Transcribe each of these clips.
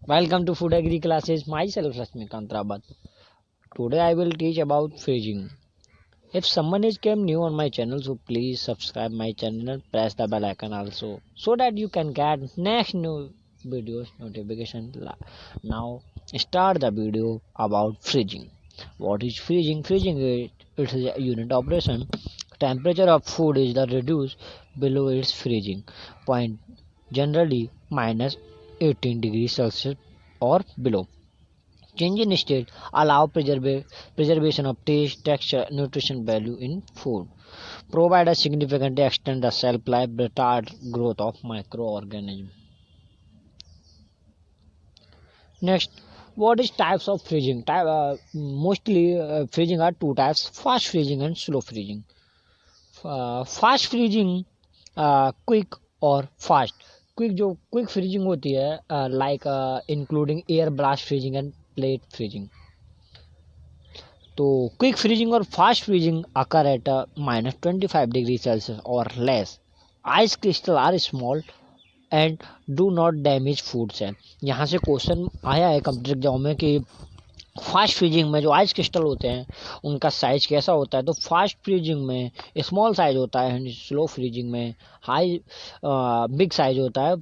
Welcome to Food Agri Classes. Myself Rashmikant Rabat. Today I will teach about freezing. If someone is came new on my channel, so please subscribe my channel and press the bell icon also, so that you can get next new videos notification. Now start the video about freezing. What is freezing? Freezing it is a unit operation. Temperature of food is the reduced below its freezing point, generally minus 18 degrees Celsius or below. Change in state allow preservation of taste, texture, nutrition value in food. Provide a significantly extend the shelf life, retard growth of microorganisms. Next, what is types of freezing? Mostly freezing are two types: fast freezing and slow freezing. Fast freezing quick और fast quick जो quick freezing होती है like including air blast freezing and plate freezing. तो quick freezing और fast freezing occur at -25 degree Celsius और less. Ice crystal are small and do not damage food cell. यहाँ से question आया है कंप्यूटर एग्जाम में कि फास्ट फ्रीजिंग में जो आइस क्रिस्टल होते हैं उनका साइज कैसा होता है. तो फास्ट फ्रीजिंग में स्मॉल साइज होता है, स्लो फ्रीजिंग में हाई बिग साइज होता है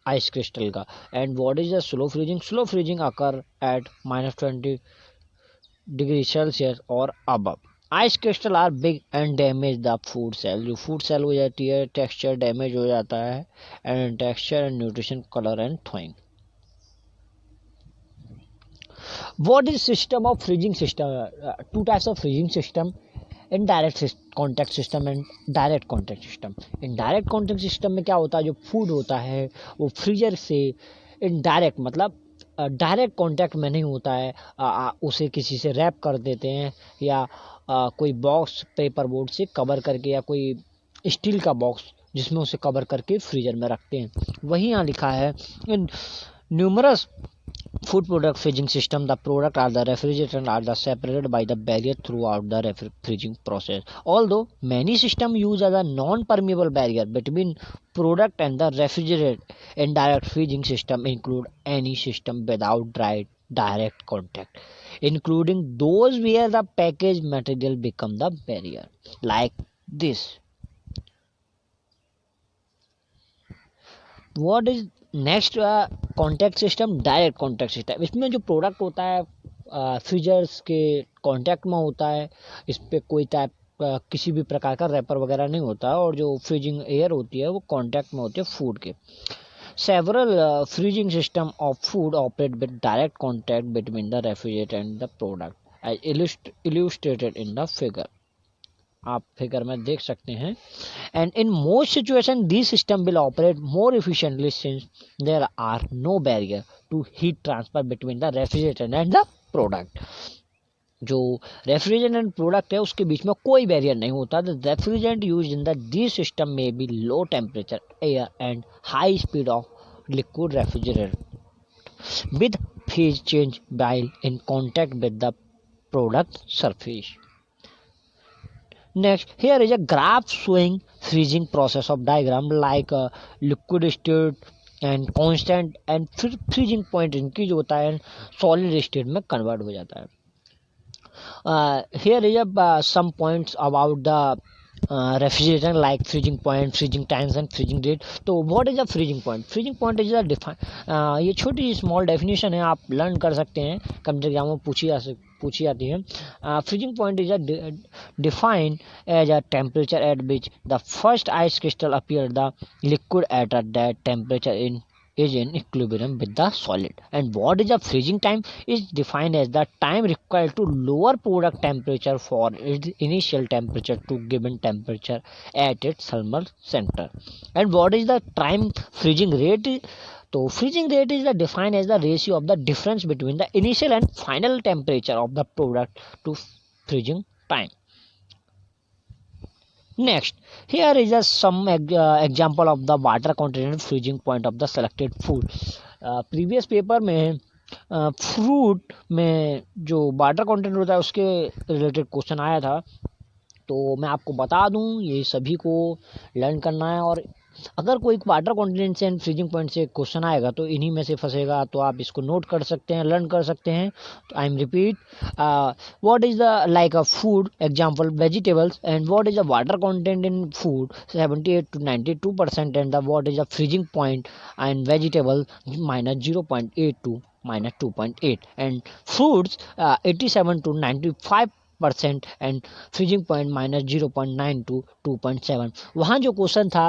आइस क्रिस्टल का. And what is the slow freezing? Slow freezing occur at -20 degree Celsius और above. Ice crystal are big and damage the food cell. जो food cell हो जाती है, texture damage हो जाता है and texture and nutrition, colour and thawing. What is system of freezing system? Two types of freezing system: indirect contact system and direct contact system. Indirect contact system में क्या होता है, जो फूड होता है वो फ्रीजर से इनडायरेक्ट मतलब डायरेक्ट कांटेक्ट में नहीं होता है. उसे किसी से रैप कर देते हैं या कोई बॉक्स पेपर बोर्ड से कवर करके या कोई स्टील का बॉक्स जिसमें उसे कवर करके फ्रीजर में रखते हैं. वही यहाँ लिखा है इन numerous food product freezing system, the product or the refrigerant are the separated by the barrier throughout the freezing process. Although many systems use as a non-permeable barrier between product and the refrigerant, indirect freezing system include any system without direct contact, including those where the packaged material become the barrier, like this. What is next? Contact system, direct contact system. इसमें जो product होता है freezers के contact में होता है. इस पर कोई टाइप किसी भी प्रकार का रैपर वगैरह नहीं होता है और जो फ्रीजिंग एयर होती है वो कॉन्टैक्ट में होती है फूड के. Several freezing system of food operate with direct contact between the refrigerator and the product, as illustrated in the figure. आप फिगर में देख सकते हैं. And in most situation this system will operate more efficiently since there are no barrier to heat transfer between the refrigerator and the product. जो refrigerant and product है उसके बीच में कोई बैरियर नहीं होता. The refrigerant used in the this system में be low temperature air and high speed of liquid refrigerator with phase change while in contact with the product surface. Next, here is a graph showing freezing process of diagram like liquid state and constant and freezing point increase होता है solid state में convert हो जाता है. Here is some points about the refrigerator like freezing point, freezing times and freezing date. तो what is a freezing point? Freezing point is a define. ये छोटी small definition है, आप लर्न कर सकते हैं, कंप्यूटर एग्जाम में पूछी जाती है. Freezing point is defined as a temperature at which the first ice crystal appear the liquid at that temperature is in equilibrium with the solid. And what is the freezing time? Is defined as the time required to lower product temperature for its initial temperature to given temperature at its thermal center. And what is the time freezing rate? So freezing rate is defined as the ratio of the difference between the initial and final temperature of the product to freezing time. Next, here is some example of the water content freezing point of the selected food. Previous paper में fruit में जो water content होता है उसके related question आया था. तो मैं आपको बता दूं, ये सभी को लर्न करना है और अगर कोई water content and freezing point से क्वेश्चन आएगा तो इन्हीं में से फंसेगा, तो आप इसको नोट कर सकते हैं, लर्न कर सकते हैं। तो I am repeat, what is the like a food example vegetables, and what is the water content in food 78 to 92%, and the what is the freezing point and vegetable -0.82 -2.8, and fruits 87 to 95%, and freezing point -0.9 to 2.7। वहाँ जो question था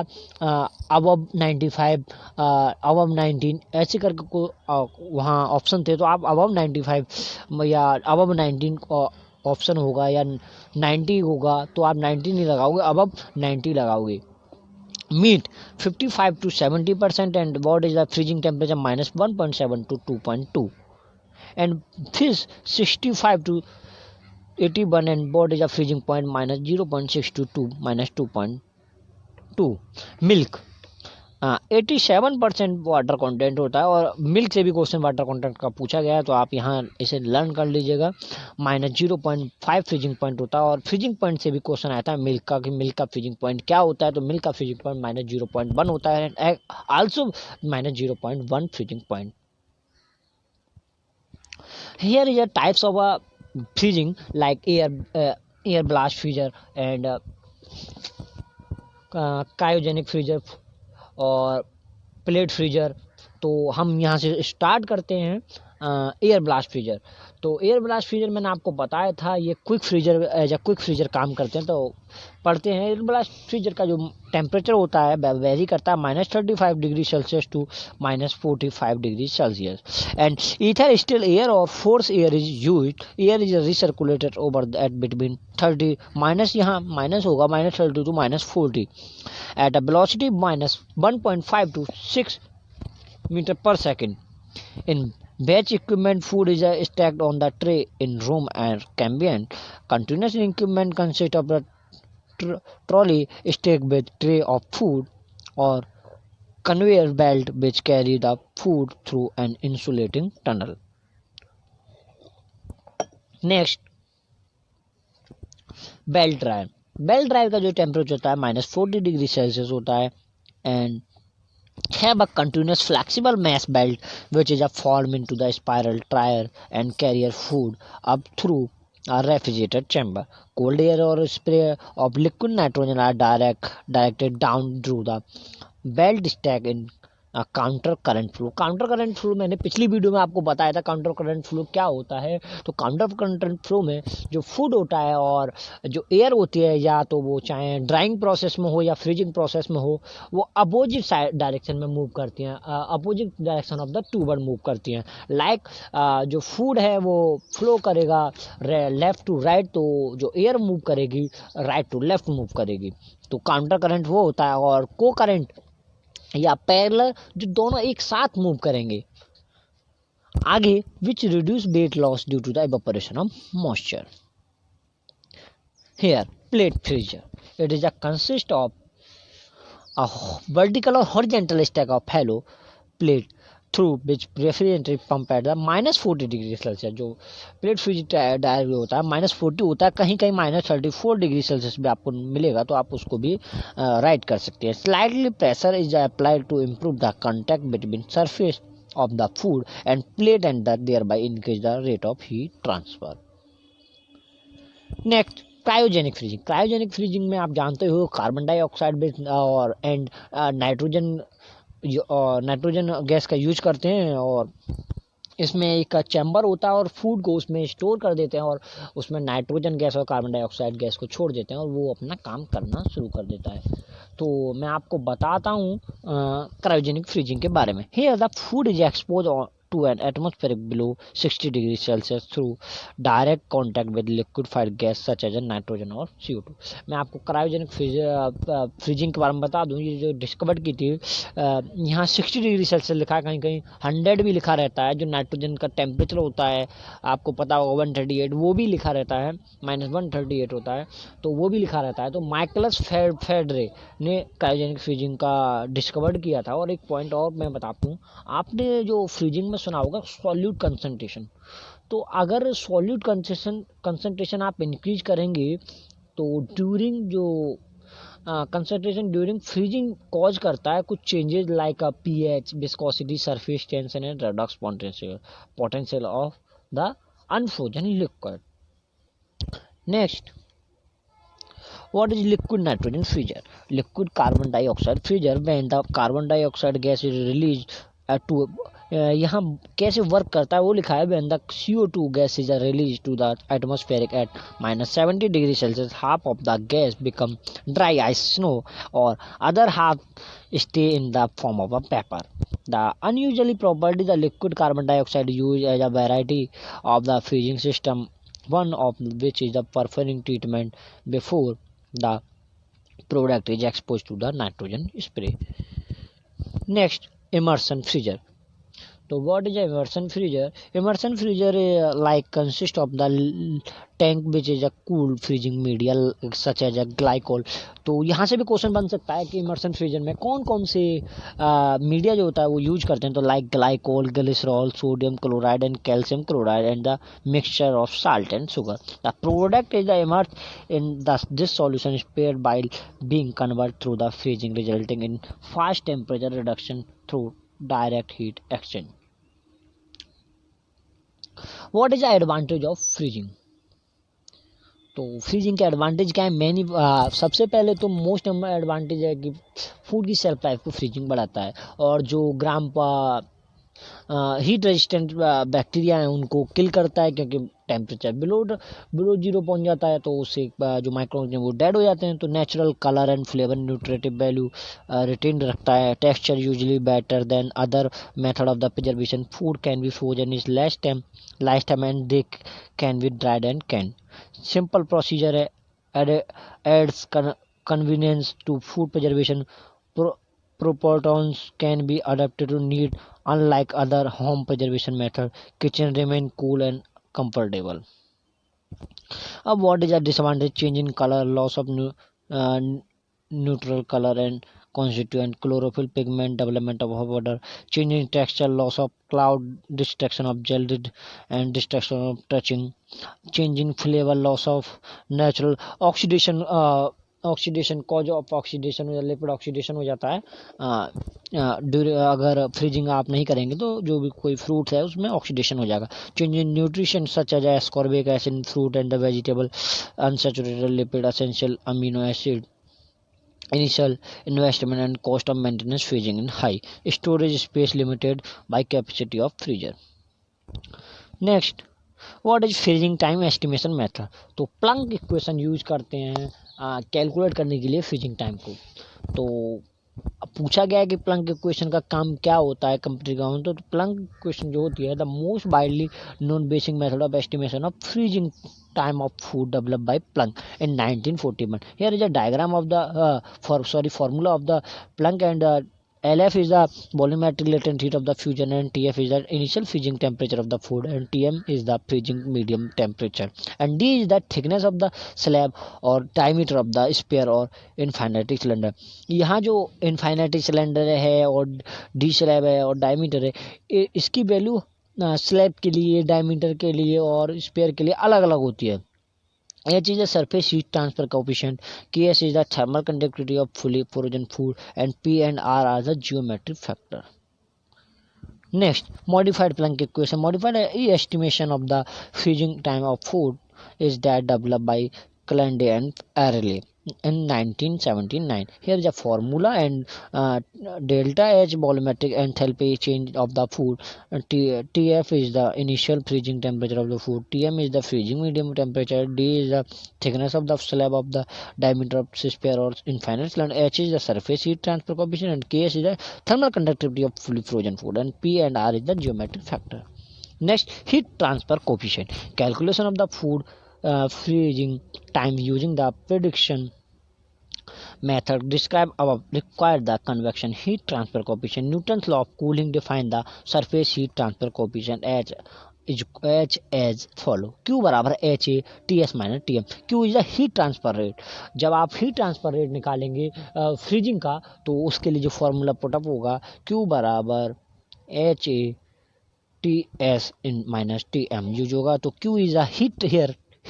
above 95, above 19 ऐसे करके को वहाँ option थे, तो आप अबव 95 या अबव 19 ऑप्शन होगा या 90 होगा, तो आप 90 नहीं लगाओगे, अबव 90 लगाओगे। Meat 55 to 70%, and what is the freezing temperature -1.7 to 2.2, and fish 65 to 81, and what is the freezing point -0.6 to 2 -2.2। Milk 87% water content होता है, और मिल्क से भी क्वेश्चन वाटर कंटेंट का पूछा गया है, तो आप यहाँ इसे लर्न कर लीजिएगा। -0.5 फ्रीजिंग पॉइंट होता है, और फ्रीजिंग पॉइंट से भी क्वेश्चन आता है मिल्क का, कि मिल्क का फ्रीजिंग पॉइंट क्या होता है, तो मिल्क का फ्रीजिंग पॉइंट -0.1 होता है, and also -0.1 freezing point. Here is a types of a freezing like air blast freezer and cryogenic freezer और प्लेट फ्रीजर। तो हम यहाँ से स्टार्ट करते हैं एयर ब्लास्ट फ्रीजर। तो एयर ब्लास्ट फ्रीजर मैंने आपको बताया था, ये quick freezer as a quick freezer काम करते हैं। तो पढ़ते हैं, एयर ब्लास्ट फ्रीजर का जो टेम्परेचर होता है वेरी करता है -35 degree Celsius to -45 degree Celsius, and either still air और force air is used. Air is recirculated over at between 30 minus, यहाँ माइनस होगा -30 to -40 at a velocity -1.5 to 6 meter per second. In batch equipment, food is stacked on the tray in room and ambient. Continuous equipment consists of a trolley stacked with tray of food or conveyor belt which carry the food through an insulating tunnel. Next, belt dryer. Belt dryer का जो temperature होता है -40 degree Celsius होता है, and have a continuous flexible mass belt which is a form into the spiral dryer and carrier food up through a refrigerated chamber. Cold air or spray of liquid nitrogen are directed down through the belt stack in counter current flow. Counter current flow मैंने पिछली video में आपको बताया था counter current flow क्या होता है। तो काउंटर करंट फ्लो में जो फूड होता है और जो एयर होती है, या तो वो चाहे ड्राइंग प्रोसेस में हो या फ्रीजिंग प्रोसेस में हो, वो अपोजिट साइड डायरेक्शन में मूव करती हैं, opposite direction of the toward move करती हैं। लाइक जो फूड है वो फ्लो करेगा लेफ्ट टू राइट, तो जो एयर मूव करेगी राइट टू लेफ्ट मूव करेगी। तो काउंटर करंट वो होता है, और को करंट या पैरेलल जो दोनों एक साथ मूव करेंगे आगे, which reduce weight loss due to the evaporation of moisture. Here plate freezer, it is a consist of a vertical or horizontal stack of hollow plate through which refrigerator pump at the -40 degree Celsius. जो plate freeze Dyer होता है -40 होता है, कहीं कहीं -34 degree Celsius भी आपको मिलेगा, तो आप उसको भी राइट कर सकते हैं। Slightly pressure is applied to improve the contact between surface of the food and plate, and that thereby increase the rate of heat transfer. Next, cryogenic freezing. Cryogenic freezing में आप जानते हो कार्बन डाइऑक्साइड बेस और and nitrogen gas का use करते हैं, और इसमें एक चैम्बर होता है और फूड को उसमें स्टोर कर देते हैं, और उसमें नाइट्रोजन गैस और कार्बन डाइऑक्साइड गैस को छोड़ देते हैं, और वो अपना काम करना शुरू कर देता है। तो मैं आपको बताता हूँ क्रायोजेनिक फ्रीजिंग के बारे में। Here the food is expose to an atmospheric below 60 degrees Celsius through direct contact with liquefied gas such as nitrogen और CO2। मैं आपको क्रायोजेनिक फ्रीजिंग के बारे में बता दूं, ये जो डिस्कवर की थी यहाँ 60 डिग्री सेल्सियस लिखा है, कहीं कहीं 100 भी लिखा रहता है। जो नाइट्रोजन का टेम्परेचर होता है आपको पता होगा 138, वो भी लिखा रहता है, -138 होता है, तो वो भी लिखा रहता है। तो माइकलस फेडरे ने क्रायोजेनिक फ्रीजिंग का डिस्कवर किया था। और एक पॉइंट और मैं बताता हूँ, आपने जो फ्रीजिंग में सुना होगा सॉल्यूट कंसंट्रेशन। तो अगर सॉल्यूट कंसंट्रेशन आप इंक्रीज करेंगे, तो ड्यूरिंग जो कंसंट्रेशन ड्यूरिंग फ्रीजिंग कॉज करता है कुछ changes like pH, viscosity, surface tension and redox potential of the unfrozen liquid. Next, what is liquid nitrogen freezer? Liquid carbon dioxide freezer, when the carbon dioxide gas is released to यहाँ कैसे work करता है वो लिखा है. when the CO2 gas is released to the atmospheric at -70 degree Celsius, half of the gas become dry ice snow or other half stay in the form of a paper. The unusually property the liquid carbon dioxide used as a variety of the freezing system, one of which is the perforating treatment before the product is exposed to the nitrogen spray. Next, immersion freezer. So what is immersion freezer? Immersion freezer like consists of the tank which is a cool freezing media such as a glycol. तो यहाँ से भी question बन सकता है कि immersion freezer में कौन कौन से मीडिया जो होता है वो यूज करते हैं. तो like glycol, glycerol, sodium chloride and calcium chloride and the mixture of salt and sugar. The product is the immerse in this solution spared by being convert through the freezing resulting in fast temperature reduction through direct heat exchange. What is the advantage of freezing? तो freezing के advantage क्या है? Many सबसे पहले तो most advantage है कि food की शेल्फ लाइफ को फ्रीजिंग बढ़ाता है और जो ग्राम हीट रेजिस्टेंट बैक्टीरिया हैं उनको किल करता है क्योंकि टेम्परेचर बिलो जीरो पहुंच जाता है तो उससे जो माइक्रोब्स हैं वो डेड हो जाते हैं. तो natural colour and flavour nutritive value retain रखता है. Texture usually better than other method of the preservation. Food can be frozen is less time and they can be dried and can. Simple procedure है, adds convenience to food preservation. Proportions can be adapted to need unlike other home preservation method. Kitchen remain cool and comfortable. What is a disadvantage? Change in color, loss of neutral color and constituent, chlorophyll pigment, development of water, change in texture, loss of cloud, destruction of gelled and destruction of touching, change in flavor, loss of natural oxidation. Oxidation cause of oxidation lipid oxidation हो जाता है अगर freezing आप नहीं करेंगे तो जो भी कोई फ्रूट है उसमें ऑक्सीडेशन हो जाएगा. Change in nutrition such as ascorbic acid in fruit and the vegetable, unsaturated lipid, essential amino acid. Initial investment and cost of maintenance freezing in high. Storage space limited by capacity of freezer. Next, what is freezing time estimation method? तो Planck equation use करते हैं calculate करने के लिए freezing time को. तो अब पूछा गया है कि प्लंक इक्वेशन का काम क्या होता है कंप्यूटर का. तो प्लंक इक्वेशन जो होती है the most widely known basic method of estimation of freezing time of food developed by Planck in 1941. Here is a diagram of the formula of the Planck, and LF is the volumetric latent heat of the fusion, and TF is the initial freezing temperature of the food, and TM is the freezing medium temperature, and D is the thickness of the slab or diameter of the sphere or infinite cylinder. यहाँ जो infinite cylinder है और D slab है और diameter है इसकी value slab के लिए, डायमीटर के लिए और स्पेयर के लिए अलग अलग होती है. H is the surface heat transfer coefficient, Ks is the thermal conductivity of fully frozen food, and P and R are the geometric factor. Next, modified Planck equation. Modified estimation of the freezing time of food is that developed by Calenday and Arrely in 1979. Here is a formula, and delta H volumetric enthalpy change of the food, TF is the initial freezing temperature of the food, TM is the freezing medium temperature, D is the thickness of the slab of the diameter of sphere or infinite cylinder, H is the surface heat transfer coefficient, and Ks is the thermal conductivity of fully frozen food, and P and R is the geometric factor. Next, heat transfer coefficient. Calculation of the food freezing time using the prediction method described above require the convection heat transfer coefficient. Newton's law of cooling define the surface heat transfer coefficient H as follow. Q बराबर H A T S minus T M. Q is the heat transfer rate. जब आप heat transfer rate निकालेंगे freezing का तो उसके लिए जो formula put up होगा Q बराबर HA TS in minus T M use होगा. तो Q is the heat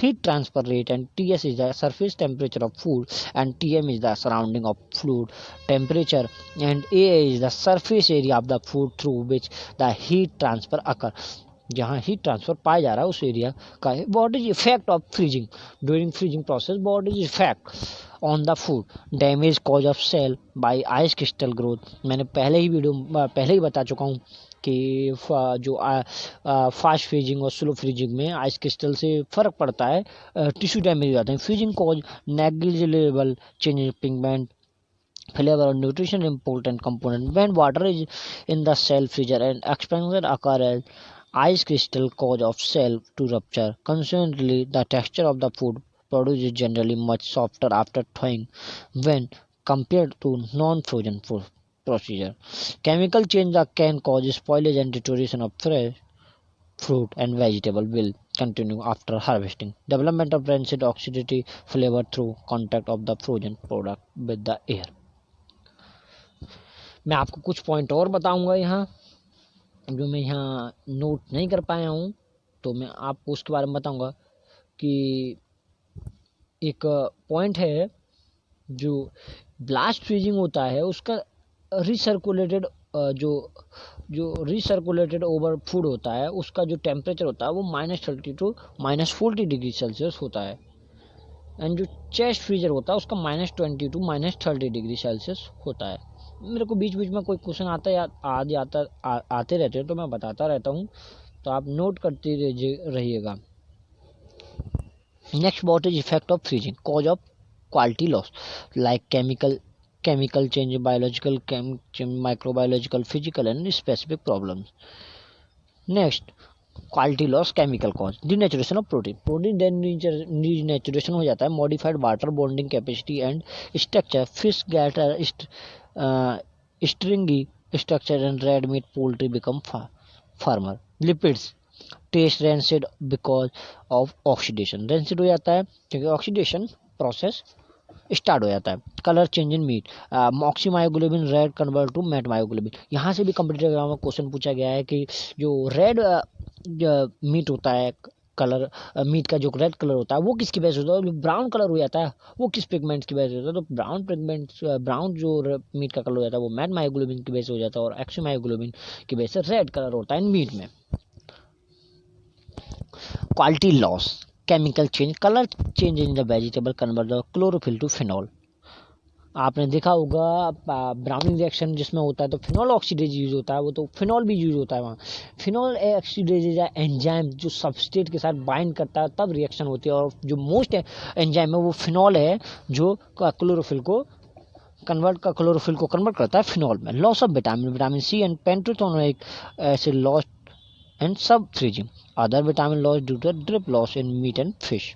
heat transfer rate, and Ts is the surface temperature of food, and Tm is the surrounding of fluid temperature, and A is the surface area of the food through which the heat transfer occur. जहाँ heat transfer पाया जा रहा है उस area का है. What is effect of freezing during freezing process? What is effect on the food? Damage cause of cell by ice crystal growth. मैंने पहले ही बता चुका हूँ कि जो फास्ट फ्रीजिंग और स्लो फ्रीजिंग में आइस क्रिस्टल से फ़र्क पड़ता है, टिश्यू डैमेज हो जाते हैं. Freezing cause negligible change in pigment, flavor or nutrition important component. When water is in the cell freezer and expansion occur as ice crystal cause of cell to rupture. Consequently, the texture of the food produced is generally much softer after thawing when compared to non-frozen food procedure. Chemical change can cause spoilage and deterioration of fresh fruit and vegetable will continue after harvesting. Development of rancid oxidative flavor through contact of the frozen product with the air. मैं आपको कुछ point और बताऊंगा यहाँ जो मैं यहाँ note नहीं कर पाया हूँ, तो मैं आपको उसके बारे में बताऊंगा कि एक पॉइंट है जो ब्लास्ट फ्रीजिंग होता है उसका रिसर्कुलेटेड जो जो रिसर्कुलेटेड ओवर फूड होता है उसका जो टेम्परेचर होता है वो -30 टू -40 डिग्री सेल्सियस होता है. एंड जो चेस्ट फ्रीजर होता है उसका -20 टू -30 डिग्री सेल्सियस होता है. मेरे को बीच बीच में कोई क्वेश्चन आता है या आते रहते हैं तो मैं बताता रहता हूँ, तो आप नोट करते रहिएगा. Next what is effect of freezing? Cause of quality loss like chemical change, biological, microbiological, physical and specific problems. Next quality loss chemical cause denaturation of protein denaturation हो जाता है. Modified water bonding capacity and structure, fish gator stringy structure and red meat poultry become firmer. Lipids taste rancid because of oxidation. Rancid हो जाता है क्योंकि oxidation process start हो जाता है. Colour change in meat, moxy myoglobin red convert to met myoglobin. यहाँ से भी कम्पिटिटिव एग्जाम में क्वेश्चन पूछा गया है कि जो रेड मीट होता है, कलर मीट का जो रेड कलर होता है वो किसकी वजह से होता है, जो ब्राउन कलर हो जाता है वो किस पिगमेंट की वजह से होता है? तो ब्राउन जो मीट का कलर हो जाता है वो मैट मायोग्लोबिन की वजह से हो जाता है और एक्सी मायोग्लोबिन की वजह से रेड कलर होता है इन मीट में. Quality loss chemical change, colour change in the vegetable convert the chlorophyll to phenol. आपने देखा होगा ब्राउनिंग रिएक्शन जिसमें होता है तो फिनॉल ऑक्सीडेज यूज होता है, वो तो फिनॉल भी यूज होता है वहाँ. फिनॉल ऑक्सीडेज या एंजाइम जो सबस्ट्रेट के साथ बाइंड करता है तब रिएक्शन होती है, और जो मोस्ट एंजाइम है वो फिनॉल है जो क्लोरोफिल को कन्वर्ट करता है फिनॉल में. Loss of vitamin C and pantothenic acid lost and sub freezing. Other vitamin loss due to drip loss in meat and fish.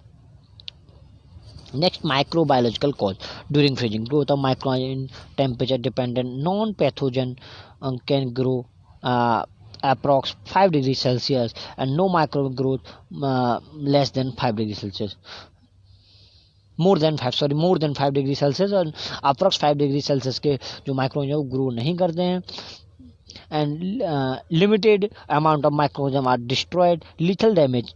Next, microbiological cause during freezing. Growth of micro in temperature dependent non-pathogen can grow approx 5 degrees Celsius and no micro growth less than 5 degrees Celsius. more than 5 degree Celsius और approx 5 degree Celsius के जो micron है वो grow नहीं करते हैं. And limited amount of microgerm are destroyed. Lethal damage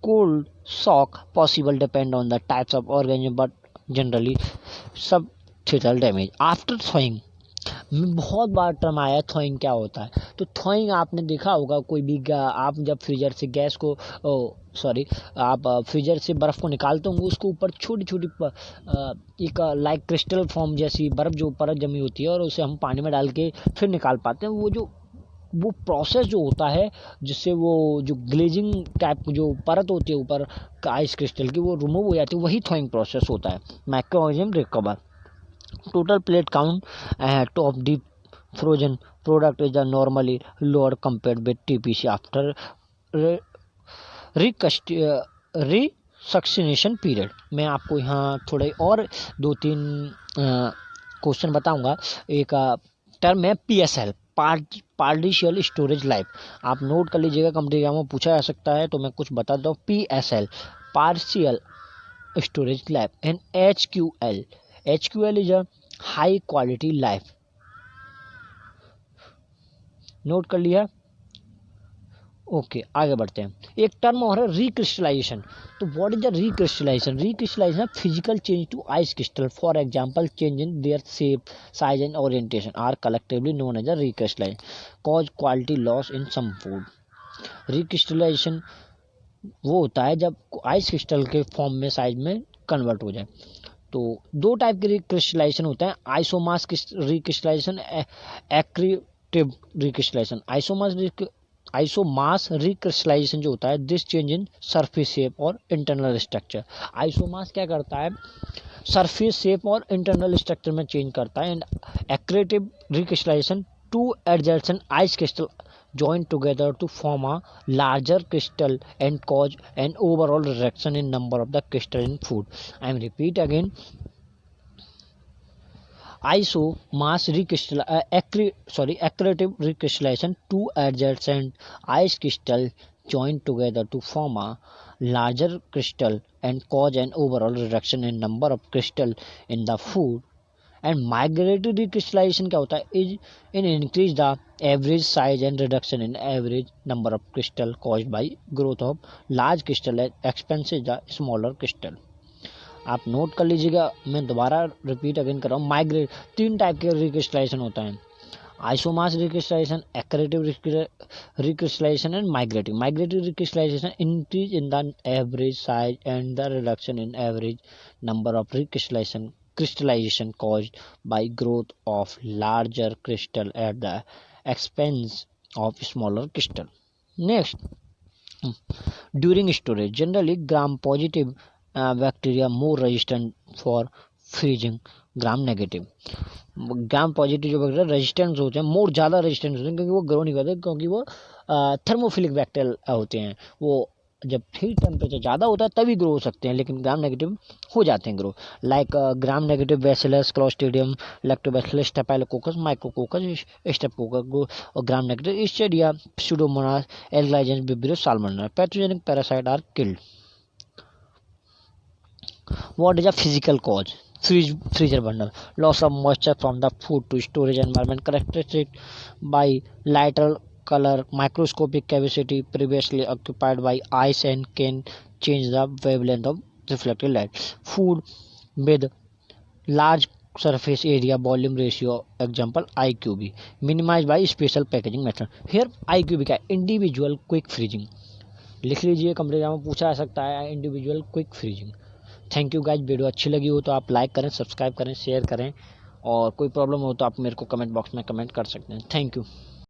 cold shock possible depend on the types of organism but generally subthetal damage after thawing. बहुत बार term आया थॉइंग क्या होता है, तो थॉइंग आपने देखा होगा कोई भी आप जब फ्रीजर से गैस को आप फ्रीजर से बर्फ़ को निकालते होंगे उसको ऊपर छोटी छोटी एक लाइक क्रिस्टल फॉर्म जैसी बर्फ़ जो परत जमी होती है और उसे हम पानी में डाल के फिर निकाल पाते हैं. वो प्रोसेस जो होता है जिससे वो जो ग्लेजिंग टाइप जो परत होती है ऊपर आइस क्रिस्टल की वो रिमूव हो जाती है, वही थॉइंग प्रोसेस होता है. Microorganism recover. Total plate count of deep frozen product is normally lower compared with TPC after resuscitation period. मैं आपको यहाँ थोड़े और 2-3 क्वेश्चन बताऊंगा. एक टर्म है PSL, पार्शियल स्टोरेज लाइफ. आप नोट कर लीजिएगा, कंपनी एग्जाम में पूछा जा सकता है तो मैं कुछ बता दूँ. PSL partial storage life and HQL is a high quality life. Note कर लिया. ओके आगे बढ़ते हैं। एक टर्म और है रिक्रिस्टलाइजेशन। तो what is the recrystallisation? Recrystallisation physical change to ice crystal, for example change in their shape, size and orientation are collectively known as a recrystallisation, cause quality loss in some food. Recrystallisation वो होता है जब ice crystal के form में, size में convert हो जाए। तो दो टाइप के रिक्रिस्टलाइजेशन होते हैं, isomass recrystallisation, accretive recrystallisation. Isomass recrystallisation जो होता है, this change in surface shape और इंटरनल स्ट्रक्चर। आइसोमास क्या करता है, सरफेस शेप और इंटरनल स्ट्रक्चर में चेंज करता है। And accretive recrystallisation, two adjacent ice crystal joined together to form a larger crystal and cause an overall reduction in number of the crystal in food. I am repeat again. Isomass accretive recrystallization, two adjacent ice crystal joined together to form a larger crystal and cause an overall reduction in number of crystal in the food. And migratory recrystallisation क्या होता है, is in increase the average size and reduction in average number of crystal caused by growth of large crystal at expense the smaller crystal. आप note कर लीजिएगा, मैं दोबारा repeat again कर रहा हूँ। माइग्रेट, तीन टाइप के रिक्रिस्टलाइजेशन होता है, आइसोमास recrystallization, accretive recrystallization and migrative. Migrative recrystallization increase in the average size and the reduction in average number of crystallization caused by growth of larger crystal at the expense of smaller crystal. Next, during storage, generally gram positive bacteria more resistant for freezing, gram negative। Gram positive जो bacteria resistance होते हैं, मोर ज़्यादा resistance होते हैं, क्योंकि वो grow नहीं करते, क्योंकि वो थर्मोफिलिक बैक्टीरिया होते हैं। वो जब हीट टेम्परेचर ज़्यादा होता है तभी ग्रो हो सकते हैं, लेकिन ग्राम नेगेटिव हो जाते हैं grow. Like gram negative bacillus, clostridium, lactobacillus, staphylococcus, micrococcus, staphylococcus और ग्राम नेगेटिव इस्टेडिया, pseudomonas, alcaligenes, vibrio, salmonella pathogenic parasite are killed. What is a physical cause? Freezer burner, loss of moisture from the food to storage environment, characteristic by lighter color, microscopic cavity previously occupied by ice and can change the wavelength of reflected light. Food with large surface area volume ratio, example IQB, minimized by special packaging method. Here IQB का individual quick freezing लिख लीजिए, complete में पूछा जा सकता है individual quick freezing. Thank you guys, video अच्छी लगी हो तो आप लाइक करें, सब्सक्राइब करें, शेयर करें, और कोई प्रॉब्लम हो तो आप मेरे को कमेंट बॉक्स में कमेंट कर सकते हैं। Thank you.